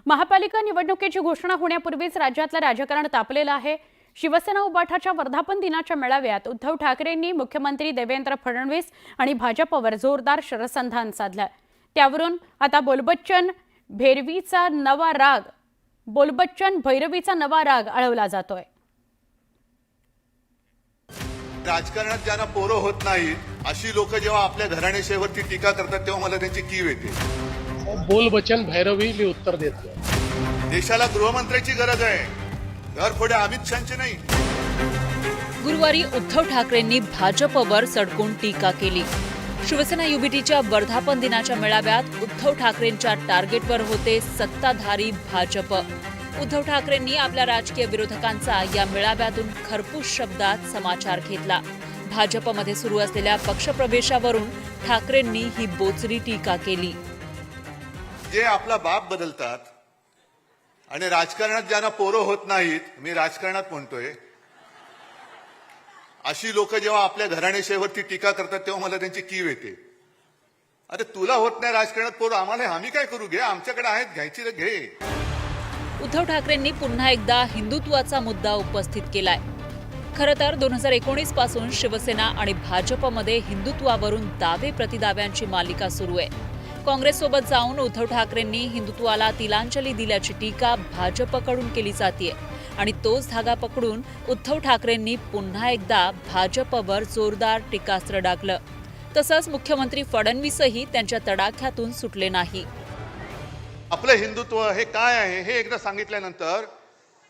महापालिका निवडणुकीची घोषणा होण्यापूर्वीच राज्यातलं राजकारण तापलेलं आहे। शिवसेना उबाठाच्या वर्धापन दिनाच्या मेळाव्यात उद्धव ठाकरेंनी मुख्यमंत्री देवेंद्र फडणवीस आणि भाजपवर जोरदार शरसंधान साधलं। त्यावरून आता बोलबच्चन भैरवीचा नवा राग आळवला जातोय। राजकारणात ज्यांना पोरं होत नाहीत अशी लोक जेव्हा आपल्या घराण्याशेवरती टीका करतात तेव्हा मला त्यांची कीव येते। बोलबच्चन भैरवी मी उत्तर देत नाही। देशाला गृहमंत्र्याची गरज आहे, घरफोडे अमित शहाचे नाही। गुरुवारी उद्धव ठाकरेंनी भाजपवर सडकून टीका केली। शिवसेना युबीटीच्या वर्धापन दिनाच्या मेळाव्यात उद्धव ठाकरेंच्या टार्गेटवर होते सत्ताधारी भाजप। उद्धव ठाकरेंनी आपल्या राजकीय विरोधकांचा या मेळाव्यातून खरपूस शब्दात समाचार घेतला। भाजपमध्ये सुरू असलेल्या पक्षप्रवेशावरून ठाकरेंनी ही बोचरी टीका केली। जे आपला बाप बदलतात आणि राजकारणात ज्यांना पोरं होत नाहीत, मी राजकारणात म्हणतोय, अशी लोक जेव्हा आपल्या घराण्याशेवरती टीका करतात तेव्हा मला त्यांची कीव येते। अरे तुला होत नाही राजकारणात पोरं, आम्हाला आम्ही काय करू, घे, आमच्याकडे आहेत, घ्यायची तर घे। उद्धव ठाकरेंनी पुन्हा एकदा हिंदुत्वाचा मुद्दा उपस्थित केलाय। खरं तर 2019 पासून शिवसेना आणि भाजपमध्ये हिंदुत्वावरून दावे प्रतिदाव्यांची मालिका सुरू आहे। काँग्रेससोबत जाऊन उद्धव ठाकरेंनी हिंदुत्वाला तिलांजली दिल्याची टीका भाजपकडून केली जाते आणि तोच धागा पकडून उद्धव ठाकरेंनी पुन्हा एकदा भाजपवर जोरदार टीकास्त्र डागलं। तसंच मुख्यमंत्री फडणवीसही त्यांच्या तडाख्यातून सुटले नाही। आपलं हिंदुत्व हे काय आहे हे एकदा सांगितल्यानंतर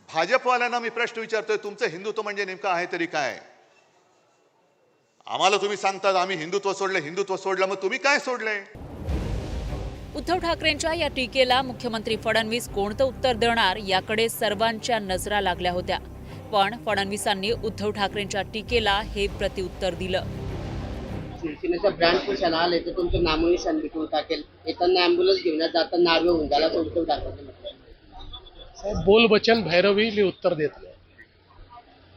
भाजपवाल्यांना मी प्रश्न विचारतोय, तुमचं हिंदुत्व म्हणजे नेमकं आहे तरी काय? आम्हाला तुम्ही सांगतात आम्ही हिंदुत्व सोडलं, मग तुम्ही काय सोडलंय? उद्धव ठाकरेंच्या या टीकेला मुख्यमंत्री फडणवीस कोणतं उत्तर देणार याकडे सर्वांच्या नजरा लागल्या होत्या। पण फडणवीसांनी उद्धव ठाकरेंच्या टीकेला हे प्रत्युत्तर दिलं। शिवसेनेचा ब्रँड पुशान आले तर तुमचं नामनिशाण विकून टाकेल, येताना अँब्युलन्स घेऊन जाताना नार्वे होऊन झाला तर उद्धव ठाकरे म्हटलं। बोलबच्चन भैरवी मी उत्तर देत नाही।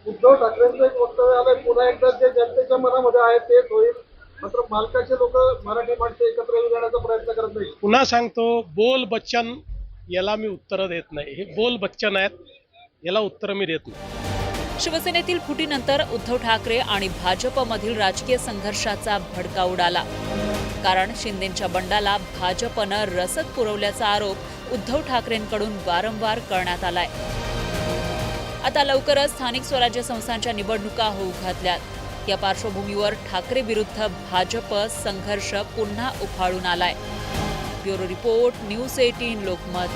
उद्धव ठाकरेंचं एक वक्तव्य आलंय, पुन्हा एकदा जे जनतेच्या मनामध्ये आहे तेच होईल, मात्र मालकाचे लोक मराठी माणसं एकत्र येण्याचा प्रयत्न करत नाही। पुन्हा सांगतो, बोलबच्चन याला मी उत्तर देत नाही। हे बोलबच्चन आहेत, याला उत्तर मी देत नाही। शिवसेनेतील फुटीनंतर उद्धव ठाकरे आणि भाजपमधील राजकीय संघर्षाचा भडका उडाला। कारण शिंदेंच्या बंडाला भाजपनं रसद पुरवल्याचा आरोप उद्धव ठाकरेंकडून वारंवार करण्यात आलाय। आता लवकरच स्थानिक स्वराज्य संस्थांच्या निवडणुका होऊ घातल्यात। या पार्श्वभूमीवर ठाकरे विरुद्ध भाजप संघर्ष पुन्हा उफाळून आलाय। Bureau report, news 18 Lokmat.